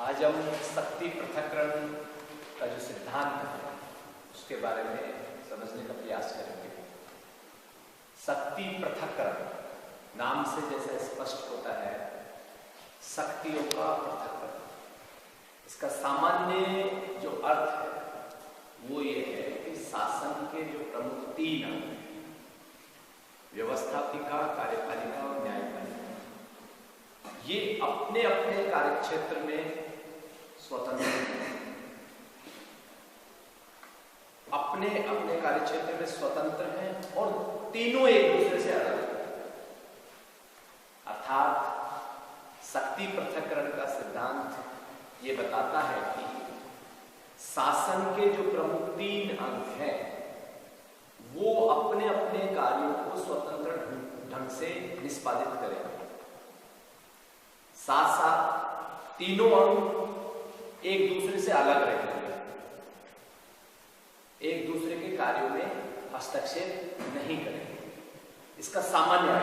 आज हम शक्ति पृथक्करण का जो सिद्धांत है उसके बारे में समझने का प्रयास करेंगे। शक्ति पृथक्करण नाम से जैसे स्पष्ट होता है, शक्तियों का पृथक्करण, इसका सामान्य जो अर्थ है वो ये है कि शासन के जो प्रमुख तीन अंग हैं, व्यवस्थापिका, कार्यपालिका और न्यायपालिका, ये अपने अपने कार्यक्षेत्र में स्वतंत्र हैं, अपने अपने कार्यक्षेत्र में स्वतंत्र हैं और तीनों एक दूसरे से अलग हैं। अर्थात शक्ति पृथक्करण का सिद्धांत ये बताता है कि शासन के जो प्रमुख तीन अंग हैं वो अपने अपने कार्यों को स्वतंत्र ढंग से निष्पादित करेंगे। साथ साथ तीनों अंग एक दूसरे से अलग रहेंगे, एक दूसरे के कार्यों में हस्तक्षेप नहीं करेंगे। इसका सामान्य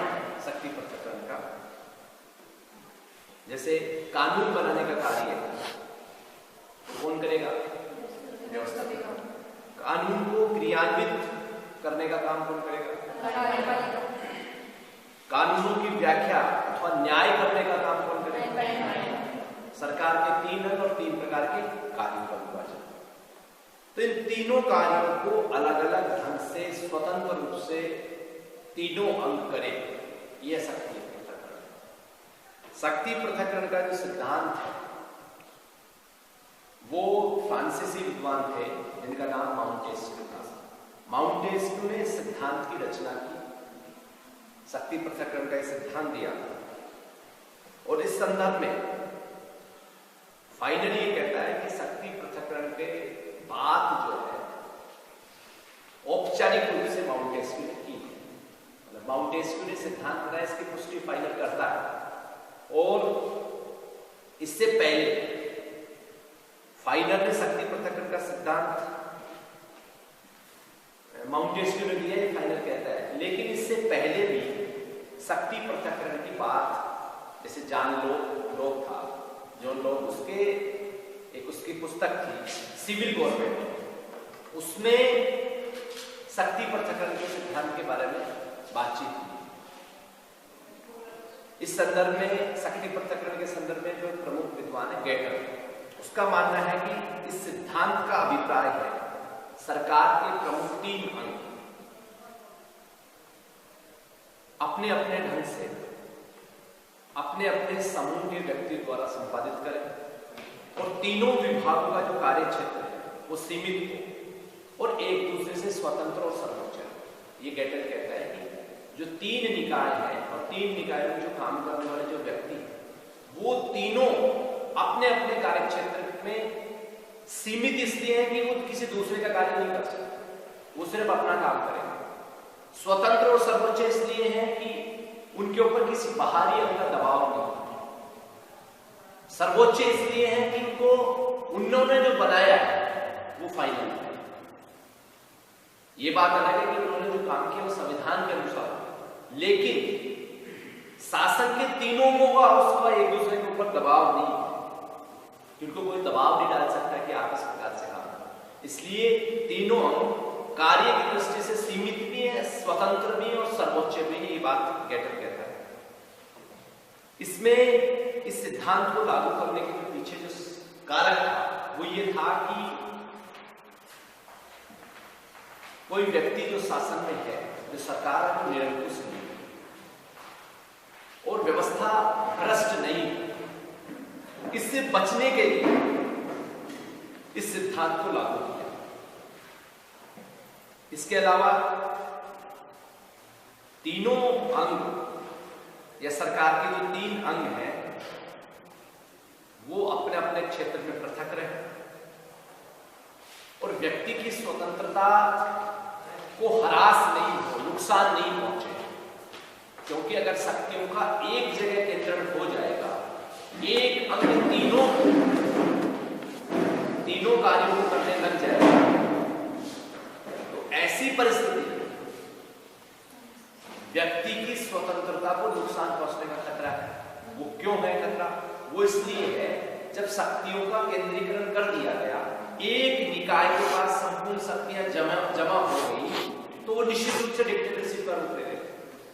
शक्ति पृथक्करण का, जैसे कानून बनाने का कार्य तो कौन करेगा? व्यवस्थापिका। कानून को क्रियान्वित करने का काम कौन करेगा? कानूनों की व्याख्या अथवा न्याय करने का काम कौन करेगा? सरकार के तीन अंग और तीन प्रकार के कार्यों का विभाजन। तो इन तीनों कार्यों को अलग अलग ढंग से स्वतंत्र रूप से तीनों अंग करें, यह शक्ति पृथक्करण। शक्ति पृथक्करण का जो सिद्धांत है वो फ्रांसीसी विद्वान थे जिनका नाम माउंटेस्क्यू था। माउंटेस्क्यू ने सिद्धांत की रचना की, शक्ति पृथक्करण का सिद्धांत दिया और इस संदर्भ में फाइनली ये कहता है कि शक्ति पृथक्करण के बात जो है औपचारिक रूप से माउंटेस्क्यू ने की, मतलब माउंटेस्क्यू ने सिद्धांत बनाया, इसकी पुष्टि फाइनल करता है। और इससे पहले फाइनल ने शक्ति पृथक्करण का सिद्धांत माउंटेस्क्यू ने दिया, ये फाइनल कहता है। लेकिन इससे पहले भी शक्ति पृथक्करण की बात, जैसे जॉन लोक था, जॉन लोक, उसकी पुस्तक थी सिविल गवर्नमेंट, उसमें शक्ति पृथक्करण के सिद्धांत के बारे में बातचीत की। इस संदर्भ में, शक्ति पृथक्करण के संदर्भ में जो प्रमुख विद्वान है गेटर, उसका मानना है कि इस सिद्धांत का अभिप्राय है सरकार के प्रमुख तीन अंग अपने अपने ढंग से अपने अपने समूह के व्यक्ति द्वारा संपादित करें और तीनों विभागों का जो कार्य क्षेत्र है वो सीमित हो और एक दूसरे से स्वतंत्र और सर्वोच्च है। ये गेटर कहता है कि जो तीन निकाय हैं और तीन निकायों में जो काम करने वाले जो व्यक्ति हैं वो तीनों अपने अपने कार्य क्षेत्र में सीमित इसलिए है कि वो किसी दूसरे का कार्य नहीं कर सकते, वो सिर्फ अपना काम करेंगे। स्वतंत्र और सर्वोच्च इसलिए है कि उनके ऊपर किसी बाहरी अंग का दबाव नहीं। सर्वोच्च इसलिए है कि उनको उन्होंने जो बनाया है वो फाइनल है। ये बात अलग है कि उन्होंने जो काम किया वो संविधान के अनुसार, लेकिन शासन के तीनों को उसका एक दूसरे के ऊपर दबाव नहीं है, जिनको कोई दबाव नहीं डाल सकता कि आप इस प्रकार से काम करें। इसलिए तीनों अंग कार्य की दृष्टि से सीमित भी है, स्वतंत्र भी है और सर्वोच्च भी है। ये बात गेटर कहता है। इसमें इस सिद्धांत को लागू करने के पीछे जो कारक था वो ये था कि कोई व्यक्ति जो शासन में है, जो सरकार को निरंकुश नहीं और व्यवस्था भ्रष्ट नहीं, इससे बचने के लिए इस सिद्धांत को लागू किया। इसके अलावा तीनों अंग या सरकार के जो तीन अंग हैं वो अपने अपने क्षेत्र में पृथक रहे और व्यक्ति की स्वतंत्रता को हरास नहीं हो, नुकसान नहीं पहुंचे। क्योंकि अगर शक्तियों का एक जगह केंद्रण हो जाएगा, एक अंग तीनों कार्यों को करने लग जाएगा, तो ऐसी परिस्थिति व्यक्ति की स्वतंत्रता को नुकसान पहुंचने का खतरा है। वो क्यों है खतरा? वो इसलिए है जब शक्तियों का केंद्रीकरण कर दिया गया, एक निकाय के पास संपूर्ण शक्तियां जमा हो गई, तो वो निश्चित रूप से डिक्टेटरशिप का रूप ले गए,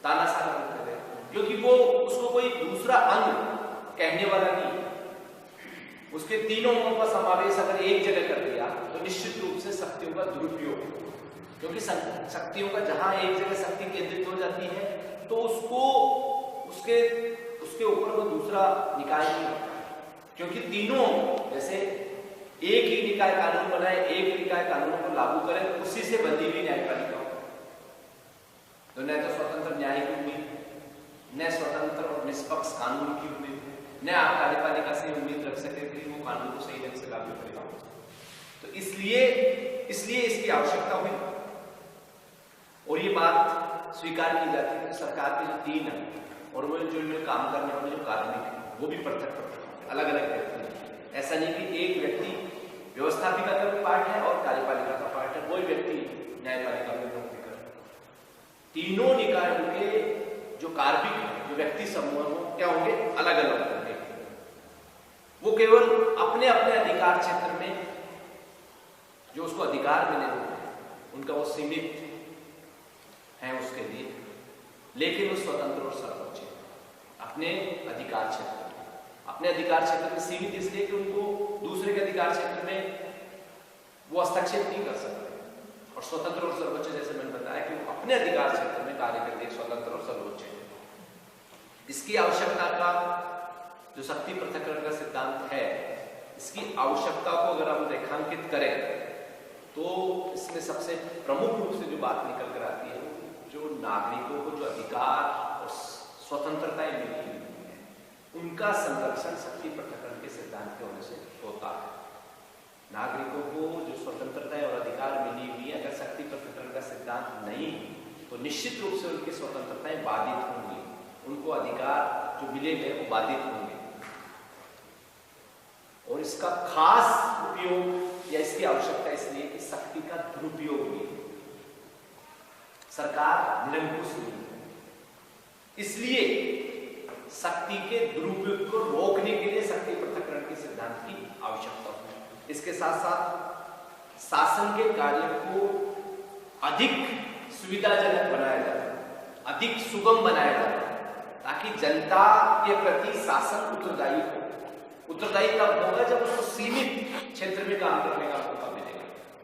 तानाशाह का रूप ले गए, क्योंकि वो उसको कोई दूसरा अंग कहने वाला नहीं। उसके तीनों अंगों का समावेश अगर एक जगह कर दिया तो निश्चित रूप से शक्तियों का दुरुपयोग, क्योंकि शक्तियों का जहां एक जगह शक्ति केंद्रित हो जाती है तो उसको उसके ऊपर वो दूसरा निकाय नहीं होता, क्योंकि तीनों जैसे एक ही निकाय कानून बनाए, एक निकाय कानूनों को लागू करे, उसी से बंधी हुई न्यायपालिका हो। तो न तो स्वतंत्र न्याय की उम्मीद, न स्वतंत्र और निष्पक्ष कानून की उम्मीद, न आप कार्यपालिका से उम्मीद रख सके कि वो कानून को सही ढंग से लागू करेगा। तो इसलिए इसकी आवश्यकता हुई, और ये बात स्वीकार की जाती है कि सरकार के जो 3 अंग और वो जो इनमें काम करने वाले जो कार्मिक हैं वो भी पृथक अलग अलग व्यक्ति हैं। ऐसा नहीं कि एक व्यक्ति व्यवस्थापिका का भी पार्ट है और कार्यपालिका का पार्ट है, कोई व्यक्ति न्यायपालिका में नौकरी करे। तीनों निकायों के जो कार्मिक हैं, जो व्यक्ति समूह क्या होंगे, अलग अलग होंगे। वो केवल अपने अपने अधिकार क्षेत्र में जो उसको अधिकार मिले हुए हैं उनका वो सीमित है उसके लिए, लेकिन वो स्वतंत्र और सर्वोच्च है अपने अधिकार क्षेत्र में। अपने अधिकार क्षेत्र में सीमित इसलिए कि उनको दूसरे के अधिकार क्षेत्र में वो हस्तक्षेप नहीं कर सकते, और स्वतंत्र और सर्वोच्च जैसे मैंने बताया कि वो अपने अधिकार क्षेत्र में कार्य करते स्वतंत्र और सर्वोच्च है। इसकी आवश्यकता का जो शक्ति पृथक्करण का सिद्धांत है, इसकी आवश्यकता को अगर हम रेखांकित करें तो इसमें सबसे प्रमुख रूप से जो बात निकल कर आती है, जो नागरिकों को जो अधिकार और स्वतंत्रताएं मिली हुई है उनका संरक्षण शक्ति पृथक्करण के सिद्धांत के होने से होता है। नागरिकों को जो स्वतंत्रताएं और अधिकार मिली हुई है, अगर शक्ति पृथक्करण का सिद्धांत नहीं तो निश्चित रूप से उनकी स्वतंत्रताएं बाधित होंगी, उनको अधिकार जो मिले गए वो बाधित होंगे। और इसका खास उपयोग या इसकी आवश्यकता इसलिए कि शक्ति का दुरुपयोग भी सरकार निरंकुश नहीं है, इसलिए शक्ति के दुरुपयोग को रोकने के लिए शक्ति पृथक्करण के सिद्धांत की आवश्यकता है। इसके साथ साथ शासन के कार्य को अधिक सुविधाजनक बनाया जाए, अधिक सुगम बनाया जाए, ताकि जनता के प्रति शासन उत्तरदायी हो। उत्तरदायी तब होगा जब उसको सीमित क्षेत्र में काम करने का मौका मिलेगा।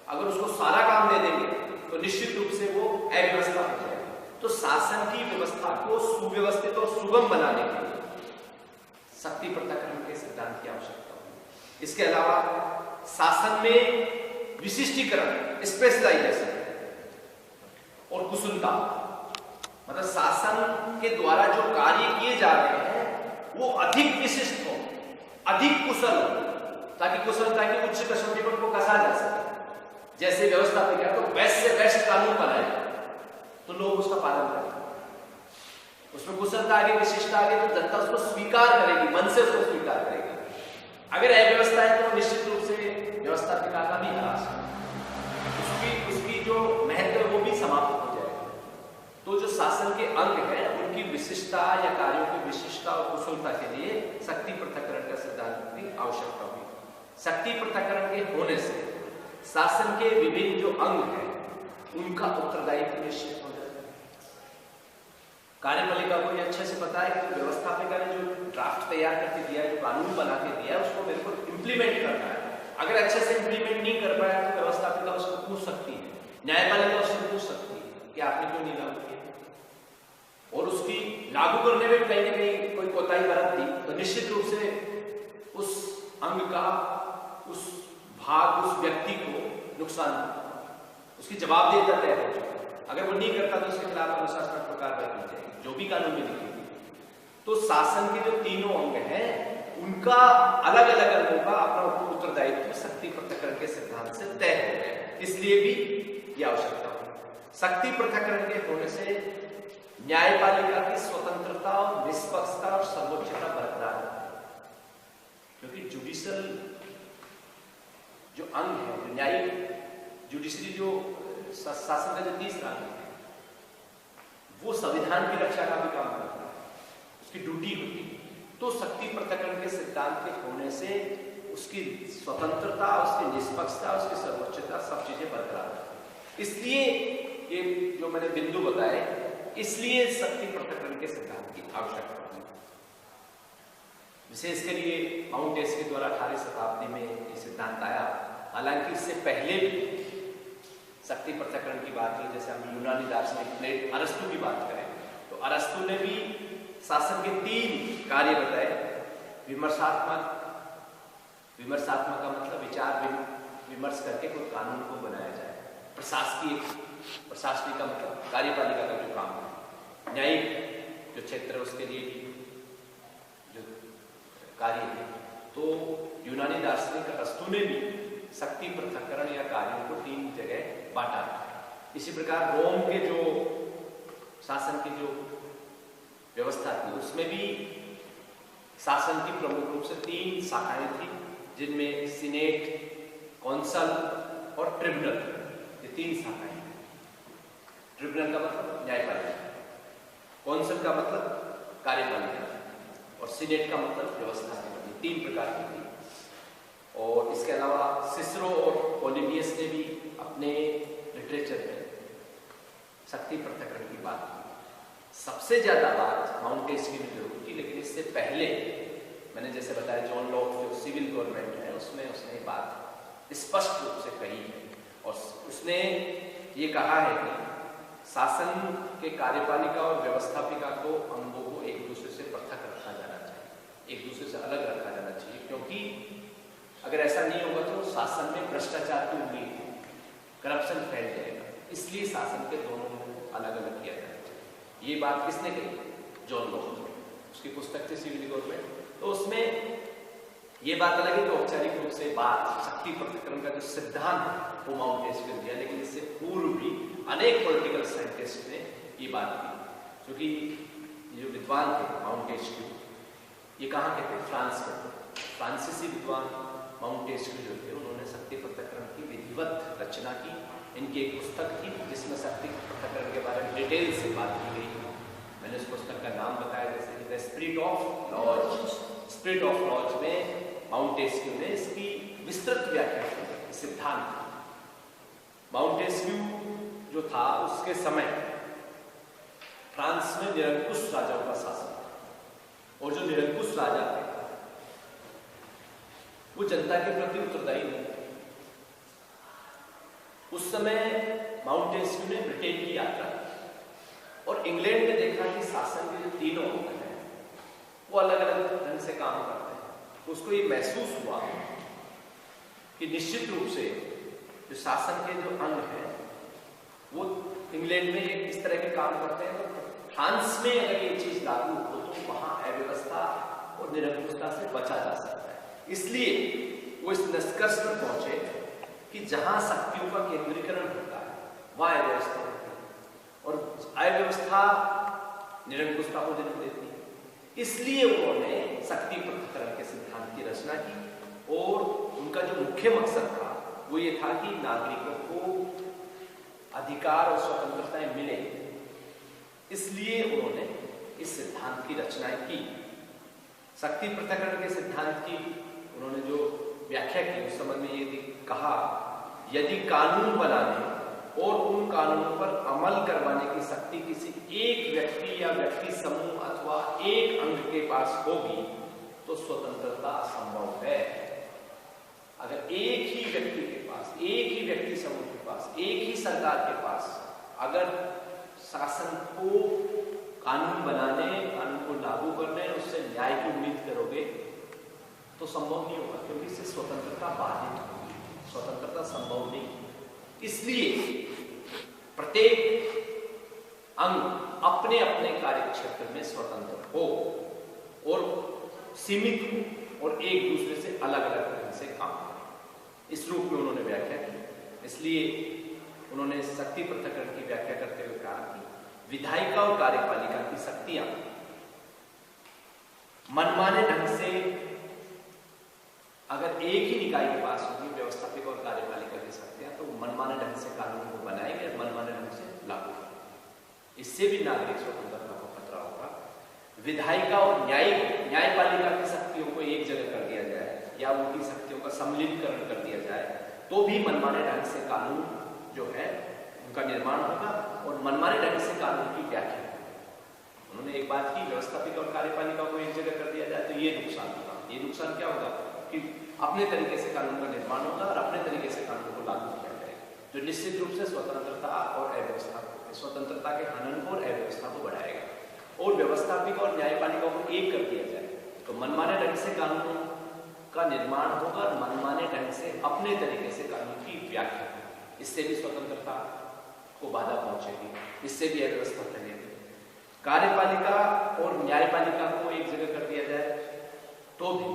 अगर उसको सारा काम दे देंगे तो निश्चित रूप से वो अव्यवस्था हो जाएगी। तो शासन की व्यवस्था को सुव्यवस्थित और सुगम बनाने के लिए शक्ति पृथक्करण के सिद्धांत की आवश्यकता होगी। इसके अलावा शासन में विशिष्टीकरण, स्पेशलाइजेशन और कुशलता, मतलब शासन के द्वारा जो कार्य किए जा रहे हैं वो अधिक विशिष्ट हो, अधिक कुशल हो, ताकि कुशलता की उच्च कसौटी पर को कसा जा सके। जैसे व्यवस्था पे क्या तो बेस्ट से बेस्ट कानून बनाए तो लोग उसका पालन करेंगे। उसमें कुशलता आगे, विशिष्टता आगे तो जनता उसको स्वीकार करेगी, मन से उसको स्वीकार करेगी। अगर अव्यवस्था है तो निश्चित रूप से व्यवस्थापिका का भी ह्रास है, उसकी जो महत्व है वो भी समाप्त हो जाएगा। तो जो शासन के अंग हैं उनकी विशिष्टता या कार्यों की विशिष्टता और कुशलता के लिए शक्ति पृथक्करण का सिद्धांत की आवश्यकता हुई। शक्ति पृथक्करण के होने से शासन के विभिन्न जो अंग हैं उनका उत्तरदायित्व निश्चित हो जाता है। कार्यपालिका को ये अच्छे से पता है कि व्यवस्थापिका ने जो ड्राफ्ट तैयार करके दिया है, जो कानून बना के दिया है, उसको मेरे को इंप्लीमेंट करना है। अगर अच्छे से इंप्लीमेंट नहीं कर पाया तो व्यवस्थापिका उसको पूछ सकती है, न्यायपालिका उससे पूछ सकती है कि आपने क्यों नहीं लागू किया, और उसकी लागू करने में कहीं ना कहीं कोई कोताही बरत दी तो निश्चित रूप से उस अंग का, उस भाग, उस व्यक्ति को नुकसान होगा, उसकी जवाबदेही तय हो चुकी। अगर वो नहीं करता तो उसके खिलाफ अनुशासनात्मक कार्रवाई की जाएगी, जो भी कानून में लिखी थी। तो शासन के जो तीनों अंग हैं उनका अलग अलग अंगों का अपना उत्तरदायित्व शक्ति पृथक्करण के सिद्धांत से तय हो गया, इसलिए भी यह आवश्यकता हुई। शक्ति पृथक्करण के होने से न्यायपालिका की स्वतंत्रता और निष्पक्षता और सर्वोच्चता बरकरार है, क्योंकि जुडिशियल जो अंग है, जो न्यायिक जुडिशरी, जो शासन का जो तीसरा अंग है, वो संविधान की रक्षा का भी काम करता है, उसकी ड्यूटी होती है। तो शक्ति पृथक्करण के सिद्धांत के होने से उसकी स्वतंत्रता, उसकी निष्पक्षता, उसकी सर्वोच्चता, सब चीजें बरकरार है। इसलिए ये जो मैंने बिंदु बताए, इसलिए शक्ति पृथक्करण के सिद्धांत की आवश्यकता है। विशेष कर ये माउंटेस के द्वारा 18वीं शताब्दी में ये सिद्धांत आया। हालांकि इससे पहले भी शक्ति पृथक्करण की बात की, जैसे हम यूनानी दार्शनिक अरस्तु की बात करें तो अरस्तु ने भी शासन के 3 कार्य बताए। विमर्शात्मक का मतलब विचार विमर्श करके कोई कानून को बनाया जाए। प्रशासनिक का मतलब कार्यपालिका का जो काम है। न्यायिक जो क्षेत्र है उसके लिए भी जो कार्य है। तो यूनानी दार्शनिक अरस्तु ने भी शक्ति पृथक्करण या कार्यों को 3 जगह बांटा। इसी प्रकार रोम के जो शासन की जो व्यवस्था थी उसमें भी शासन की प्रमुख रूप से 3 शाखाएं थी, जिनमें सीनेट, कौंसल और ट्रिब्यूनल, ये 3 शाखाएं हैं। ट्रिब्यूनल का मतलब न्यायपालिका, कौंसल का मतलब कार्यपालिका और सीनेट का मतलब व्यवस्था। 3 प्रकार की थी। और इसके अलावा सिसरो और पोलिबियस ने भी अपने लिटरेचर में शक्ति पृथक्करण की बात की। सबसे ज्यादा बात माउंटेस्क्यू ने जरूर की, लेकिन इससे पहले मैंने जैसे बताया जॉन लॉक जो सिविल गवर्नमेंट है उसमें उसने बात स्पष्ट रूप से कही है। और उसने ये कहा है कि शासन के कार्यपालिका और व्यवस्थापिका को अंगों को एक दूसरे से पृथक रखा जाना चाहिए, एक दूसरे से अलग रखा जाना चाहिए, क्योंकि अगर ऐसा नहीं होगा तो शासन में भ्रष्टाचार की उम्मीद है, करप्शन फैल जाएगा। इसलिए शासन के दोनों को अलग अलग किया जाना चाहिए। ये बात किसने कही? John Locke. उसकी पुस्तक थी सिविल गवर्नमेंट। तो उसमें ये बात अलग है कि औपचारिक रूप से बात शक्ति पृथक्करण का जो सिद्धांत है वो माउंटेस्क्यू ने दिया, लेकिन इससे पूर्व भी अनेक पॉलिटिकल साइंटिस्ट ने ये बात की। क्योंकि ये जो विद्वान थे माउंटेस्क्यू, ये कहाँ के थे? फ्रांस के थे। फ्रांसीसी विद्वान माउंटेस्क्यू जो थे उन्होंने शक्ति पृथक्करण की विधिवत रचना की। इनकी एक पुस्तक थी जिसमें शक्ति पृथक्करण के बारे में डिटेल से बात की गई। मैंने उस पुस्तक का नाम बताया, जैसे the spirit of laws. Spirit of laws में माउंटेस्क्यू ने इसकी विस्तृत व्याख्या की। सिद्धांत माउंटेस्क्यू जो था उसके समय फ्रांस में निरंकुश राजाओं का शासन था, और जो निरंकुश राजा थे वो जनता के प्रति उत्तरदायी नहीं थे। उस समय माउंटेस्क्यू ने ब्रिटेन की यात्रा की और इंग्लैंड में देखा कि शासन के जो 3 अंग हैं वो अलग अलग ढंग से काम करते हैं। तो उसको ये महसूस हुआ कि निश्चित रूप से जो शासन के जो अंग हैं वो इंग्लैंड में इस तरह के काम करते हैं, तो फ्रांस में अगर ये चीज लागू हो तो वहां अव्यवस्था और निरंकुशता से बचा जा सकता है। इसलिए वो इस निष्कर्ष पर पहुंचे कि जहां शक्तियों का केंद्रीकरण होता है वहां अव्यवस्था होती है, और अव्यवस्था निरंकुशता को जन्म देती है। इसलिए उन्होंने शक्ति पृथक्करण के सिद्धांत की रचना की, और उनका जो मुख्य मकसद था वो ये था कि नागरिकों को अधिकार और स्वतंत्रताएं मिले। इसलिए उन्होंने इस सिद्धांत की रचना की। शक्ति पृथक्करण के सिद्धांत की उन्होंने जो व्याख्या की उस समय में ये कहा, यदि कानून बनाने और उन कानूनों पर अमल करवाने की शक्ति किसी एक व्यक्ति या व्यक्ति समूह अथवा एक अंग के पास होगी तो स्वतंत्रता असंभव है। अगर एक ही व्यक्ति के पास, एक ही व्यक्ति समूह के पास, एक ही सरकार के पास अगर शासन को कानून बनाने, कानून को लागू करने, उससे न्याय की उम्मीद करोगे तो संभव नहीं होगा, क्योंकि इससे स्वतंत्रता बाधित होगी, स्वतंत्रता संभव नहीं। इसलिए प्रत्येक अंग अपने अपने कार्य क्षेत्र में स्वतंत्र हो और सीमित हो और एक दूसरे से अलग अलग ढंग से काम करे। इस रूप में उन्होंने व्याख्या की। इसलिए उन्होंने शक्ति पृथक्करण की व्याख्या करते हुए कहा कि विधायिका और कार्यपालिका की शक्तियां मनमाने ढंग से अगर एक ही निकाय के पास होगी, व्यवस्थापिक और कार्यपालिका की शक्तियां, तो मनमाने ढंग से कानून को बनाएंगे और मनमाने ढंग से लागू करेंगे। इससे भी नागरिक स्वतंत्रता को खतरा होगा। विधायिका और न्यायपालिका की शक्तियों को एक जगह कर दिया जाए या उनकी शक्तियों का उनका सम्मिलितकरण कर दिया जाए, तो भी मनमाने ढंग से कानून जो है उनका निर्माण होगा और मनमाने ढंग से कानून की व्याख्या होगी। उन्होंने एक बात की, व्यवस्थापिका और कार्यपालिका को एक जगह कर दिया जाए तो ये नुकसान होगा। ये नुकसान क्या होगा कि अपने तरीके से कानून का निर्माण होगा और अपने तरीके से कानून को लागू किया जाएगा, जो निश्चित रूप से स्वतंत्रता और अव्यवस्था, स्वतंत्रता के हनन को और अव्यवस्था को बढ़ाएगा। और व्यवस्थापिका और न्यायपालिका को एक कर दिया जाए तो मनमाने ढंग से कानून का निर्माण होगा और मनमाने ढंग से अपने तरीके से कानून की व्याख्या होगी। इससे भी स्वतंत्रता को बाधा पहुंचेगी, इससे भी अव्यवस्था फैलेगी। कार्यपालिका और न्यायपालिका को एक जगह कर दिया जाए तो भी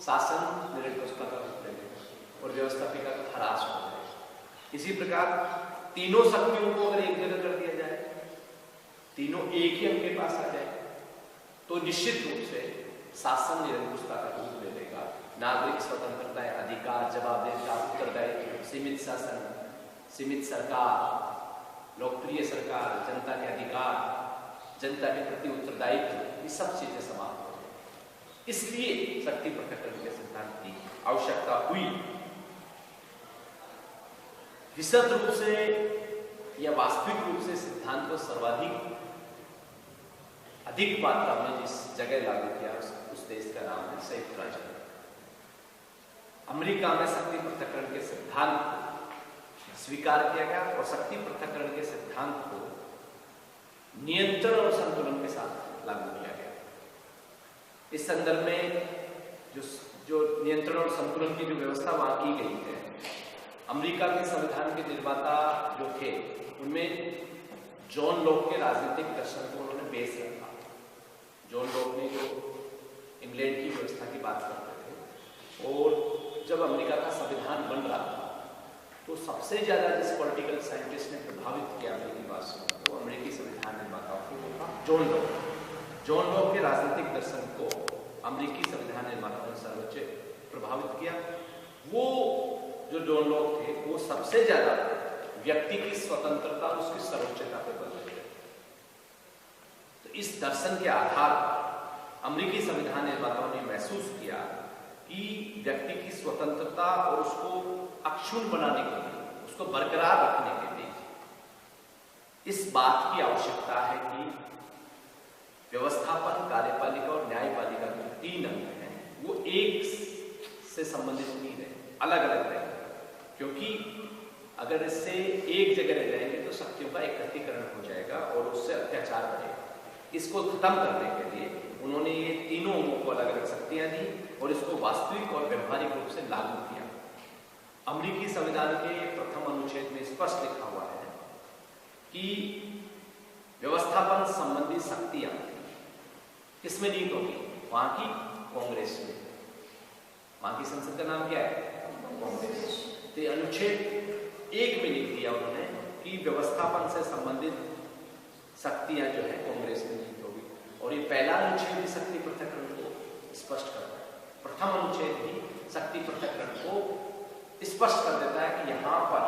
शासन निरंकुशता का रूप लेगा और व्यवस्थापिका का ह्रास हो जाएगा। इसी प्रकार तीनों शक्तियों को अगर एक जगह कर दिया जाए, तीनों एक ही उनके पास आ जाए, तो निश्चित रूप से शासन निरंकुशता का रूप ले लेगा। नागरिक स्वतंत्रता, अधिकार, जवाबदेहिता, उत्तरदायित्व, सीमित शासन, सीमित सरकार, लोकप्रिय सरकार, जनता के अधिकार, जनता के प्रति उत्तरदायित्व, ये सब चीजें समाप्त हो गई। इसलिए शक्ति पृथक्करण के सिद्धांत की आवश्यकता हुई। विशद रूप से या वास्तविक रूप से सिद्धांत को सर्वाधिक अधिक मात्रा में जिस जगह लागू किया उस देश का नाम है संयुक्त राज्य अमेरिका। अमेरिका में शक्ति पृथक्करण के सिद्धांत को स्वीकार किया गया और शक्ति पृथक्करण के सिद्धांत को नियंत्रण और संतुलन के साथ लागू किया गया। इस संदर्भ में जो नियंत्रण और संतुलन की जो व्यवस्था वहां की गई है, अमेरिका के संविधान के निर्माता जो थे उनमें जॉन लॉक के राजनीतिक दर्शन को उन्होंने बेस रखा। जॉन लॉक ने जो इंग्लैंड की व्यवस्था की बात करते थे, और जब अमेरिका का संविधान बन रहा था तो सबसे ज्यादा जिस पॉलिटिकल साइंटिस्ट ने प्रभावित किया अमेरिकी वासियों को, वो अमेरिकी संविधान निर्माताओं को, वो था जॉन लॉक। जॉन लॉक के राजनीतिक दर्शन को अमेरिकी संविधान निर्माताओं ने सर्वोच्च प्रभावित किया। वो जो जॉन लॉक थे वो सबसे ज्यादा व्यक्ति की स्वतंत्रता और उसकी सर्वोच्चता पर बल देते थे। तो इस दर्शन के आधार पर अमेरिकी संविधान निर्माताओं ने महसूस किया कि व्यक्ति की स्वतंत्रता और उसको अक्षुण्ण बनाने के लिए, उसको बरकरार रखने के लिए इस बात की आवश्यकता है कि व्यवस्थापन, कार्यपालिका और न्यायपालिका के तीन अंग हैं वो एक से संबंधित नहीं रहे, अलग अलग रहे। क्योंकि अगर इससे एक जगह रह जाएंगे तो शक्तियों का एकत्रीकरण हो जाएगा और उससे अत्याचार बढ़ेगा। इसको खत्म करने के लिए उन्होंने ये तीनों अंगों को अलग अलग शक्तियां दी और इसको वास्तविक और व्यवहारिक रूप से लागू किया। अमेरिकी संविधान के प्रथम अनुच्छेद में स्पष्ट लिखा हुआ है कि व्यवस्थापन संबंधी शक्तियां किसमें निहित होगी? वहां की कांग्रेस में। वहां की संसद का नाम क्या है? कांग्रेस। तो अनुच्छेद 1 में लिख दिया उन्होंने कि व्यवस्थापन से संबंधित शक्तियां जो है कांग्रेस में निहित होगी। और ये पहला अनुच्छेद भी शक्ति पृथक्करण को स्पष्ट करता है। प्रथम अनुच्छेद भी शक्ति पृथक्करण को स्पष्ट कर देता है कि यहां पर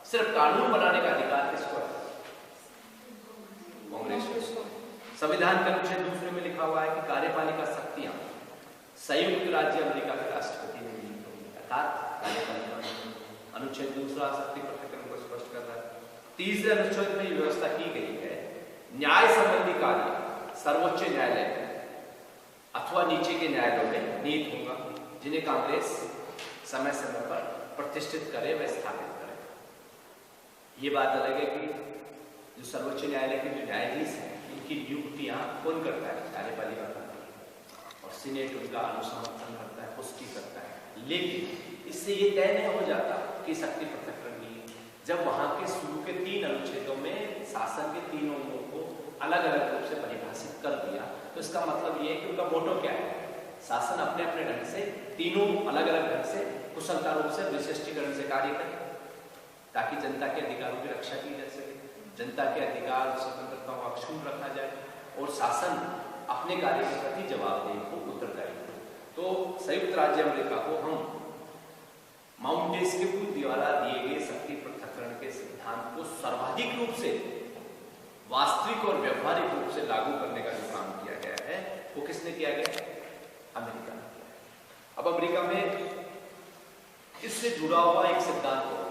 सिर्फ कानून बनाने का अधिकार किसको है? कांग्रेस को। संविधान के अनुच्छेद 2 में लिखा हुआ है कि कार्यपालिका शक्तियां संयुक्त राज्य अमेरिका के राष्ट्रपति में निहित होंगी, अर्थात कार्यपालिका। अनुच्छेद 2 शक्ति पृथक्करण को स्पष्ट कर रहा है। तीसरे अनुच्छेद में व्यवस्था की गई है न्याय संबंधी कार्य सर्वोच्च न्यायालय अथवा नीचे के न्यायालयों में निहित होगा, जिन्हें कांग्रेस समय समय पर प्रतिष्ठित करे व स्थापित करे। ये बात अलग है कि जो सर्वोच्च न्यायालय के जो न्यायाधीश हैं इनकी नियुक्तियां कौन करता है? कार्यपालिका करती है और सीनेट उनका अनुसमर्थन करता है, पुष्टि करता है। लेकिन इससे ये तय नहीं हो जाता कि शक्ति पृथक्करण नहीं है। जब वहां के शुरू के 3 अनुच्छेदों में शासन के तीनों अंगों को अलग अलग रूप से परिभाषित कर दिया, तो इसका मतलब ये है कि उनका मोटो क्या है? शासन अपने अपने ढंग से तीनों अलग अलग ढंग से कुशलता रूप से विशिष्टीकरण से कार्य करे ताकि जनता के अधिकारों की रक्षा की जा सके, जनता के अधिकार स्वतंत्रता को अक्षुण्ण रखा जाए और शासन अपने कार्य के प्रति जवाबदेही को उत्तरदायी हो। तो संयुक्त राज्य अमेरिका को हम माउंट स्किप द्वारा दिए गए शक्ति पृथक्करण के सिद्धांत को सर्वाधिक रूप से वास्तविक और व्यवहारिक रूप से लागू करने का जो काम किया गया है वो किसने किया गया? अमेरिका ने किया। अब अमेरिका में इससे जुड़ा हुआ एक सिद्धांत है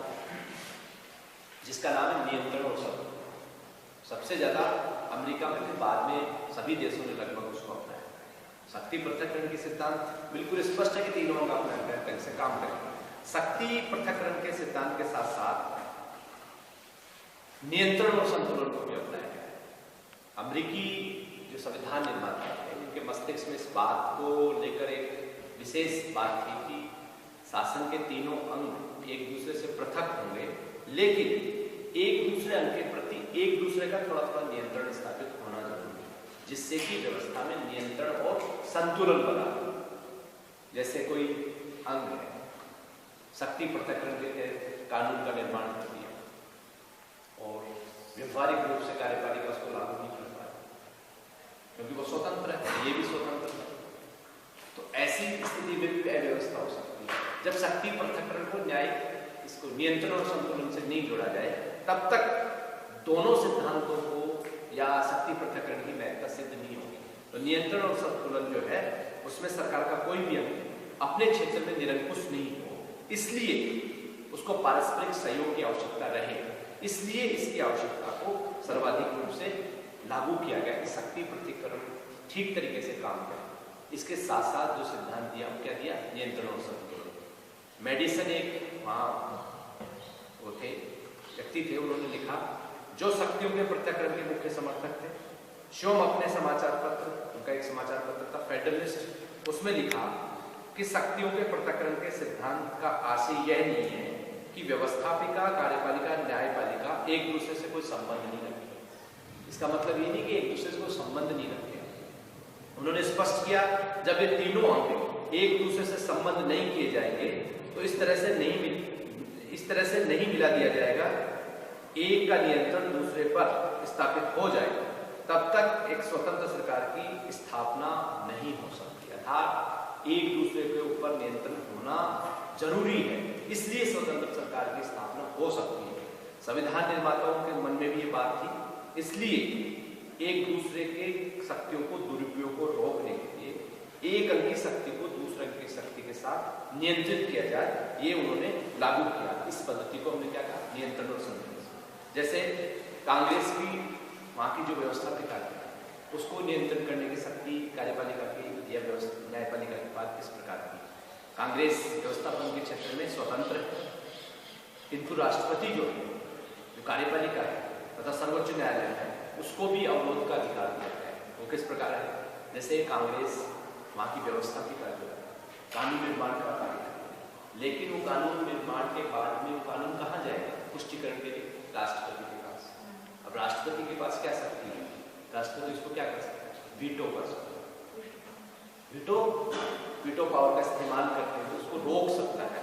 जिसका नाम है नियंत्रण और संतुलन। सबसे ज्यादा अमेरिका में, फिर बाद में सभी देशों ने लगभग उसको अपनाया। शक्ति पृथक्करण की सिद्धांत बिल्कुल स्पष्ट है कि तीनों अंग अपने ढंग से काम करेंगे। शक्ति पृथक्करण के सिद्धांत के साथ साथ नियंत्रण और संतुलन को भी अपनाया गया है। अमेरिकी जो संविधान निर्माता है, इनके मस्तिष्क में इस बात को लेकर एक विशेष बात थी कि शासन के तीनों अंग एक दूसरे से पृथक होंगे, लेकिन एक दूसरे अंग के प्रति एक दूसरे का थोड़ा थोड़ा नियंत्रण स्थापित होना जरूरी है, जिससे कि व्यवस्था में नियंत्रण और संतुलन बना। जैसे कोई अंग है, शक्ति पृथक्करण के कानून का निर्माण कर दिया और व्यवहारिक रूप से कार्यपालिका उसको लागू नहीं कर पाए क्योंकि वो स्वतंत्र है, ये भी स्वतंत्र है। तो ऐसी स्थिति में भी अव्यवस्था हो सकती है। जब शक्ति पृथक्करण को न्यायिक इसको नियंत्रण और संतुलन से नहीं जोड़ा जाए, तब तक दोनों सिद्धांतों को या शक्ति पृथक्करण की महत्ता सिद्ध नहीं होगी। तो नियंत्रण और संतुलन जो है उसमें सरकार का कोई भी अंग अपने क्षेत्र में निरंकुश नहीं हो, इसलिए उसको पारस्परिक सहयोग की आवश्यकता रहे, इसलिए इसकी आवश्यकता को सर्वाधिक रूप से लागू किया गया कि शक्ति पृथक्करण ठीक तरीके से काम करे। इसके साथ साथ जो सिद्धांत दिया वो क्या दिया? नियंत्रण और संतुलन। मेडिसन एक वहां वो थे, व्यक्ति थे, उन्होंने लिखा, जो शक्तियों के पृथक्करण के मुख्य समर्थक थे। शोम अपने समाचार पत्र, उनका एक समाचार पत्र था फेडरलिस्ट, उसमें लिखा कि शक्तियों के पृथक्करण के सिद्धांत का आशय यह नहीं है कि व्यवस्थापिका, कार्यपालिका, न्यायपालिका एक दूसरे से कोई संबंध नहीं रखे। इसका मतलब ये नहीं कि एक दूसरे से कोई संबंध नहीं रखे। उन्होंने स्पष्ट किया, जब ये तीनों अंग एक दूसरे से संबंध नहीं किए जाएंगे तो इस तरह से नहीं मिला दिया जाएगा, एक का नियंत्रण दूसरे पर स्थापित हो जाएगा, तब तक एक स्वतंत्र सरकार की स्थापना नहीं हो सकती। अर्थात एक दूसरे के ऊपर नियंत्रण होना जरूरी है, इसलिए स्वतंत्र सरकार की स्थापना हो सकती है। संविधान निर्माताओं के मन में भी ये बात थी, इसलिए एक दूसरे के शक्तियों को, दुरुपयोग को रोकने के लिए एक अंग की शक्ति को दूसरे अंग की शक्ति के साथ नियंत्रित किया जाए, ये उन्होंने लागू किया। इस पद्धति को हमने क्या कहा? नियंत्रण और संतुलन। जैसे कांग्रेस की वहां की जो व्यवस्थापिका है उसको नियंत्रण करने की शक्ति कार्यपालिका की या न्यायपालिका के पास इस प्रकार की। कांग्रेस व्यवस्थापन के क्षेत्र में स्वतंत्र है, किंतु राष्ट्रपति जो है, जो कार्यपालिका है तथा सर्वोच्च न्यायालय है, उसको भी अवरोध का अधिकार दिया गया है। वो किस प्रकार है? जैसे कांग्रेस वहाँ की व्यवस्थापिका जो है कानून निर्माण का कार्य है, लेकिन वो कानून निर्माण के बाद में वो कानून कहाँ जाएगा? पुष्टिकरण के लिए राष्ट्रपति के पास। अब राष्ट्रपति के पास क्या शक्ति है? राष्ट्रपति इसको क्या कर सकता है? वीटो कर सकता है। वीटो पावर का इस्तेमाल करते हुए उसको रोक सकता है